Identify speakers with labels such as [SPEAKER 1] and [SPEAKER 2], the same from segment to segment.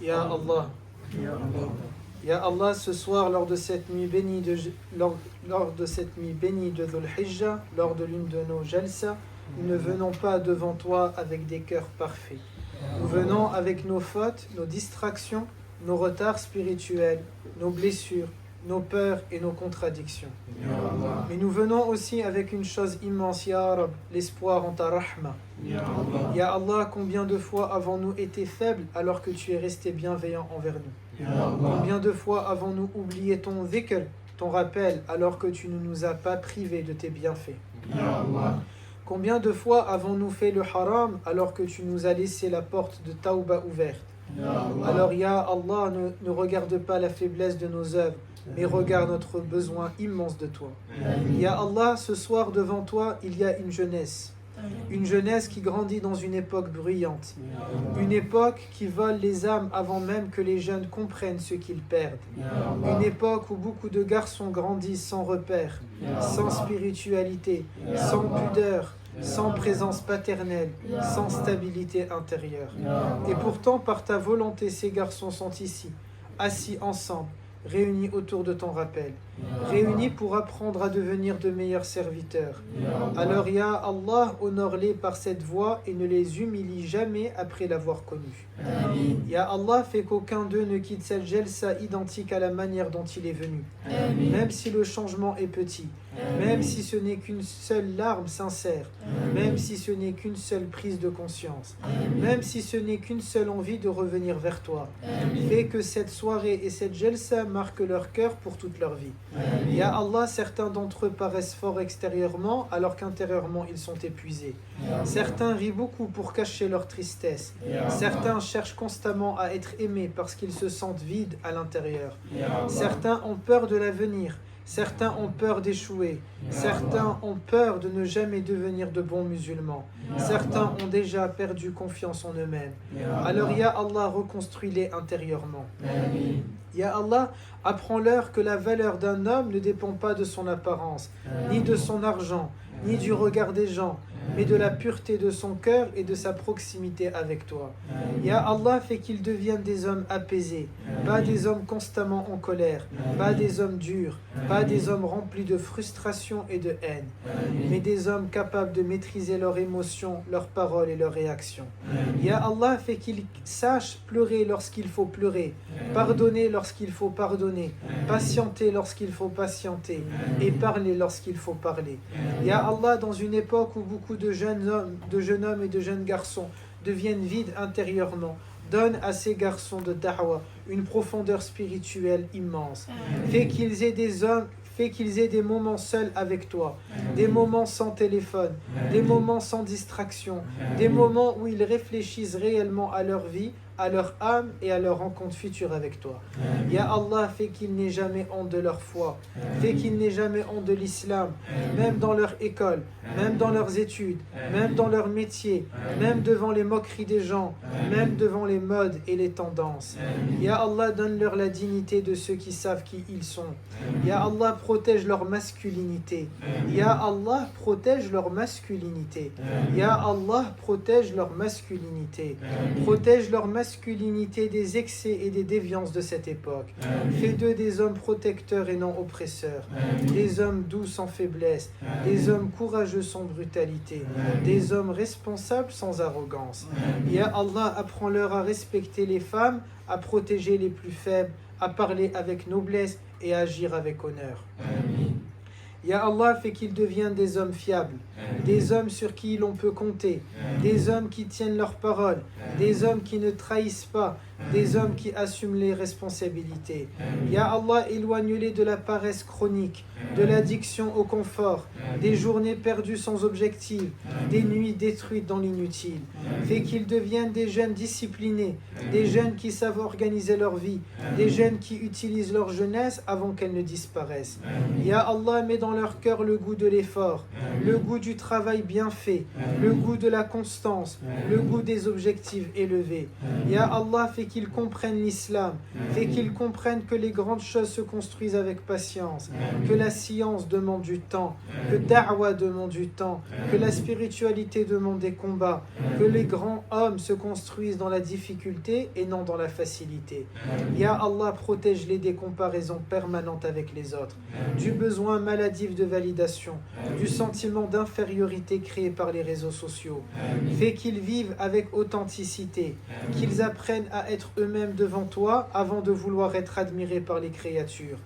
[SPEAKER 1] Ya Allah. Ya Allah, ce soir, lors de cette nuit bénie de Dhul Hijjah, lors de l'une de nos jalsa, nous ne venons pas devant toi avec des cœurs parfaits. Nous venons avec nos fautes, nos distractions, nos retards spirituels, nos blessures, nos peurs et nos contradictions. Mais nous venons aussi avec une chose immense, Ya Rab, l'espoir en ta rahma. Ya Allah, combien de fois avons-nous été faibles alors que tu es resté bienveillant envers nous? Combien de fois avons-nous oublié ton dhikr, ton rappel, alors que tu ne nous as pas privés de tes bienfaits? Combien de fois avons-nous fait le haram alors que tu nous as laissé la porte de Tauba ouverte? Alors, Ya Allah, ne regarde pas la faiblesse de nos œuvres, mais regarde notre besoin immense de toi. Ya Allah, ce soir devant toi, il y a une jeunesse. Une jeunesse qui grandit dans une époque bruyante. Une époque qui vole les âmes avant même que les jeunes comprennent ce qu'ils perdent. Une époque où beaucoup de garçons grandissent sans repère, sans spiritualité, sans pudeur, sans présence paternelle, sans stabilité intérieure. Et pourtant, par ta volonté, ces garçons sont ici, assis ensemble, réunis autour de ton rappel, réunis pour apprendre à devenir de meilleurs serviteurs. Alors, Ya Allah, honore-les par cette voie et ne les humilie jamais après l'avoir connue. Ya Allah, fais qu'aucun d'eux ne quitte cette jalsa identique à la manière dont il est venu. Même si le changement est petit, même si ce n'est qu'une seule larme sincère, même si ce n'est qu'une seule prise de conscience, même si ce n'est qu'une seule envie de revenir vers toi. Fais que cette soirée et cette jalsa marquent leur cœur pour toute leur vie. Ya Allah, certains d'entre eux paraissent forts extérieurement alors qu'intérieurement ils sont épuisés. Certains rient beaucoup pour cacher leur tristesse. Certains cherchent constamment à être aimés parce qu'ils se sentent vides à l'intérieur. Certains ont peur de l'avenir. Certains ont peur d'échouer. Certains ont peur de ne jamais devenir de bons musulmans. Certains ont déjà perdu confiance en eux-mêmes. Alors, Ya Allah, reconstruis-les intérieurement. Ya Allah, apprends-leur que la valeur d'un homme ne dépend pas de son apparence, ni de son argent, ni du regard des gens, mais de la pureté de son cœur et de sa proximité avec toi. Ya Allah, fais qu'ils deviennent des hommes apaisés, pas des hommes constamment en colère, pas des hommes durs, pas des hommes remplis de frustration et de haine, mais des hommes capables de maîtriser leurs émotions, leurs paroles et leurs réactions. Ya Allah, fais qu'ils sachent pleurer lorsqu'il faut pleurer, pardonner lorsqu'il faut pardonner, patienter lorsqu'il faut patienter et parler lorsqu'il faut parler. Ya Allah, dans une époque où beaucoup de jeunes hommes et de jeunes garçons deviennent vides intérieurement, donne à ces garçons de da'wah une profondeur spirituelle immense. Fais qu'ils aient des moments seuls avec toi, des moments sans téléphone, des moments sans distraction, des moments où ils réfléchissent réellement à leur vie, à leur âme et à leur rencontre future avec toi. Ya Allah, fais qu'ils n'aient jamais honte de leur foi, fais qu'ils n'aient jamais honte de l'islam, même dans leur école, même dans leurs études, même dans leur métier, même devant les moqueries des gens, même devant les modes et les tendances. Ya Allah, donne-leur la dignité de ceux qui savent qui ils sont. Ya Allah, protège leur masculinité. Ya Allah, protège leur masculinité. Ya Allah, protège leur masculinité. Protège leur masculinité des excès et des déviances de cette époque. Fais d'eux des hommes protecteurs et non oppresseurs, des hommes doux sans faiblesse, des hommes courageux sans brutalité, des hommes responsables sans arrogance. Ya Allah, apprends-leur à respecter les femmes, à protéger les plus faibles, à parler avec noblesse et à agir avec honneur. Ya Allah, fais qu'ils deviennent des hommes fiables, des hommes sur qui l'on peut compter, des hommes qui tiennent leurs paroles, des hommes qui ne trahissent pas, des hommes qui assument les responsabilités. Ya Allah, éloigne-les de la paresse chronique, de l'addiction au confort, des journées perdues sans objectif, des nuits détruites dans l'inutile. Fais qu'ils deviennent des jeunes disciplinés, des jeunes qui savent organiser leur vie, des jeunes qui utilisent leur jeunesse avant qu'elle ne disparaisse. Ya Allah, mets dans dans leur cœur le goût de l'effort, le goût du travail bien fait, le goût de la constance, le goût des objectifs élevés. Ya Allah, fais qu'ils comprennent l'islam, fais qu'ils comprennent que les grandes choses se construisent avec patience, que la science demande du temps, que da'wa demande du temps, que la spiritualité demande des combats, que les grands hommes se construisent dans la difficulté et non dans la facilité. Ya Allah, protège-les des comparaisons permanentes avec les autres, du besoin maladif de validation, du sentiment d'infériorité créé par les réseaux sociaux. Fais qu'ils vivent avec authenticité, qu'ils apprennent à être eux-mêmes devant toi avant de vouloir être admirés par les créatures.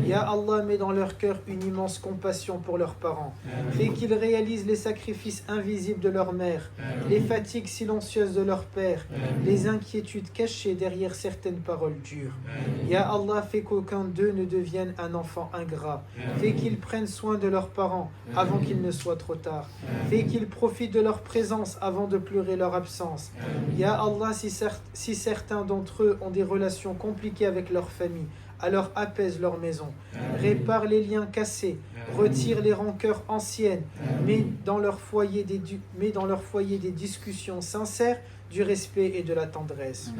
[SPEAKER 1] Ya Allah, mets dans leur cœur une immense compassion pour leurs parents. Fais qu'ils réalisent les sacrifices invisibles de leur mère, les fatigues silencieuses de leur père, les inquiétudes cachées derrière certaines paroles dures. Ya Allah, fais qu'aucun d'eux ne devienne un enfant ingrat. Fais qu'ils prennent soin de leurs parents avant qu'il ne soit trop tard. Fais qu'ils profitent de leur présence avant de pleurer leur absence. Ya Allah, si certains d'entre eux ont des relations compliquées avec leur famille, alors apaise leur maison, répare les liens cassés, retire les rancœurs anciennes, mets dans leur foyer des discussions sincères, du respect et de la tendresse.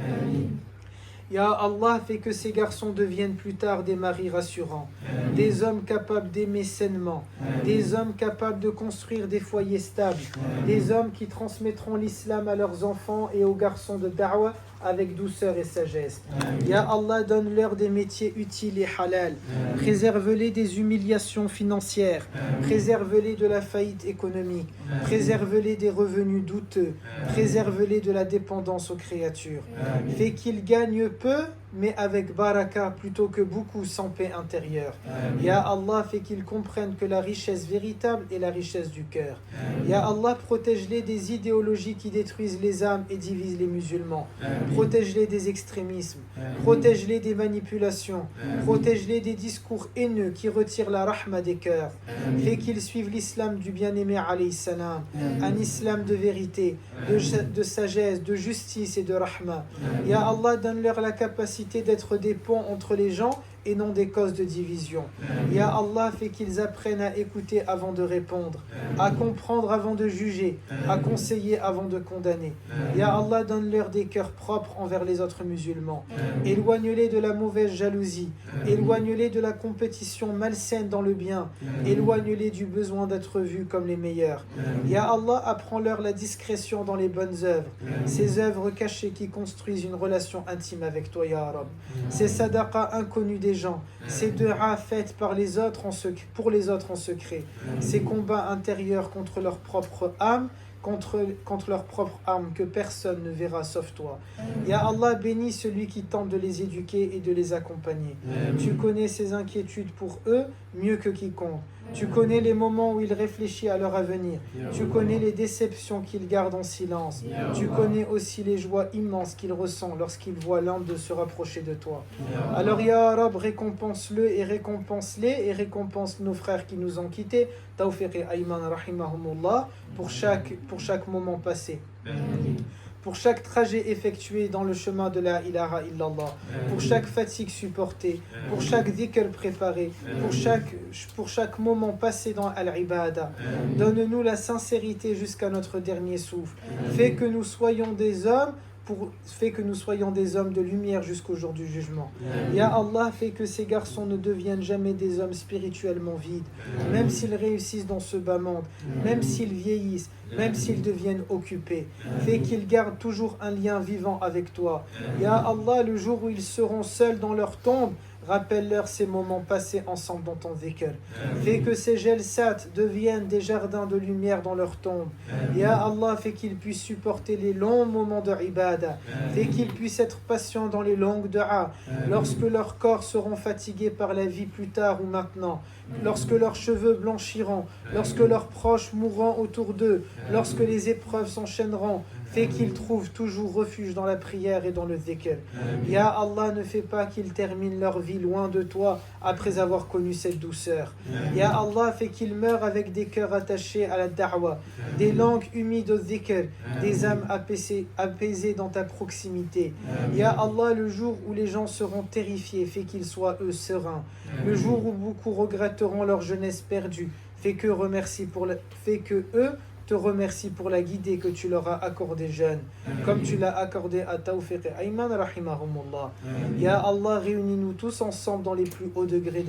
[SPEAKER 1] Ya Allah, fais que ces garçons deviennent plus tard des maris rassurants, des hommes capables d'aimer sainement, des hommes capables de construire des foyers stables, des hommes qui transmettront l'islam à leurs enfants et aux garçons de da'wa avec douceur et sagesse. Ya Allah, donne-leur des métiers utiles et halal, préserve-les des humiliations financières, préserve-les de la faillite économique, préserve-les des revenus douteux, préserve-les de la dépendance aux créatures. Fais qu'ils gagnent peu, mais avec baraka plutôt que beaucoup sans paix intérieure. Ya Allah, fais qu'ils comprennent que la richesse véritable est la richesse du cœur. Ya Allah, protège-les des idéologies qui détruisent les âmes et divisent les musulmans. Protège-les des extrémismes. Protège-les des manipulations. Protège-les des discours haineux qui retirent la rahma des cœurs. Fais qu'ils suivent l'islam du bien-aimé alayhi salam, un islam de vérité, de sagesse, de justice et de rahma. Ya Allah, donne-leur la capacité d'être des ponts entre les gens et non des causes de division. Ya Allah, fais qu'ils apprennent à écouter avant de répondre, à comprendre avant de juger, à conseiller avant de condamner. Ya Allah, donne-leur des cœurs propres envers les autres musulmans. Éloigne-les de la mauvaise jalousie, éloigne-les de la compétition malsaine dans le bien, éloigne-les du besoin d'être vus comme les meilleurs. Ya Allah, apprends-leur la discrétion dans les bonnes œuvres, ces œuvres cachées qui construisent une relation intime avec toi, Ya Rab. Ces sadaqas inconnus des gens, ces du'as faites par les autres pour les autres en secret, ces combats intérieurs contre leur propre âme, contre leur propre âme que personne ne verra sauf toi. Ya Allah, bénis celui qui tente de les éduquer et de les accompagner. Tu connais ses inquiétudes pour eux mieux que quiconque. Tu connais les moments où il réfléchit à leur avenir. Tu connais les déceptions qu'il garde en silence. Tu connais aussi les joies immenses qu'il ressent lorsqu'il voit l'un de se rapprocher de toi. Alors, Ya Rab, récompense-le et récompense-les et récompense nos frères qui nous ont quittés. Tawfiq et Ayman rahimahumullah pour chaque moment passé. Pour chaque trajet effectué dans le chemin de la ilaha illallah, pour chaque fatigue supportée, pour chaque dhikr préparé, pour chaque moment passé dans al-ibada. Donne-nous la sincérité jusqu'à notre dernier souffle. Fais que nous soyons des hommes de lumière jusqu'au jour du jugement. Ya Allah, fais que ces garçons ne deviennent jamais des hommes spirituellement vides, même s'ils réussissent dans ce bas monde, même s'ils vieillissent, même s'ils deviennent occupés. Fais qu'ils gardent toujours un lien vivant avec toi. Ya Allah, le jour où ils seront seuls dans leur tombe, rappelle-leur ces moments passés ensemble dans ton dhikr. Fais que ces jalsat deviennent des jardins de lumière dans leur tombe. Ya Allah, fais qu'ils puissent supporter les longs moments de ibada. Fais qu'ils puissent être patients dans les longues du'a. Lorsque leurs corps seront fatigués par la vie plus tard ou maintenant, lorsque leurs cheveux blanchiront, lorsque leurs proches mourront autour d'eux, lorsque les épreuves s'enchaîneront, Fais qu'ils trouvent toujours refuge dans la prière et dans le dhikr. Ya Allah, ne fais pas qu'ils terminent leur vie loin de toi après avoir connu cette douceur. Ya Allah, fais qu'ils meurent avec des cœurs attachés à la da'wa, des langues humides au dhikr, des âmes apaisées dans ta proximité. Ya Allah, le jour où les gens seront terrifiés, fais qu'ils soient eux sereins. Le jour où beaucoup regretteront leur jeunesse perdue, fais que eux te remercient pour la guidée que tu leur as accordée jeune, comme tu l'as accordé à Tawfiq et Ayman rahimahumullah. Ya Allah, réunis-nous tous ensemble dans les plus hauts degrés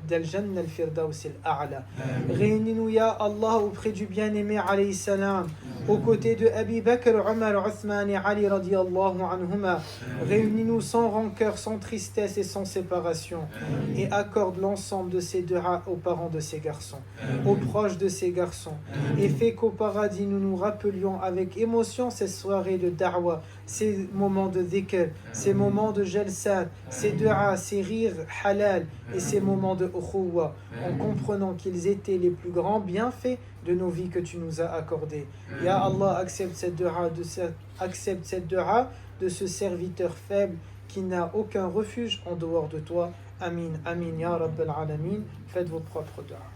[SPEAKER 1] d'Al-Jannah al-Firdaus al-A'la. Réunis-nous, Ya Allah, auprès du bien-aimé alayhi salam, aux côtés de Abi Bakr, Omar, Othman et Ali radiyallahu anhuma. Réunis-nous sans rancœur, sans tristesse et sans séparation, et accorde l'ensemble de ces du'as aux parents de ces garçons, aux proches de ces garçons, et fais qu'au paradis nous nous rappelions avec émotion ces soirées de da'wa, ces moments de dhikr, ces moments de jalsat, ces du'as, ces rires halal et ces moments de ukhuwa, en comprenant qu'ils étaient les plus grands bienfaits de nos vies que tu nous as accordés. Ya Allah, accepte cette du'a de ce serviteur faible qui n'a aucun refuge en dehors de toi. Amin, amin, ya Rabbal Alamin. Faites vos propres du'as.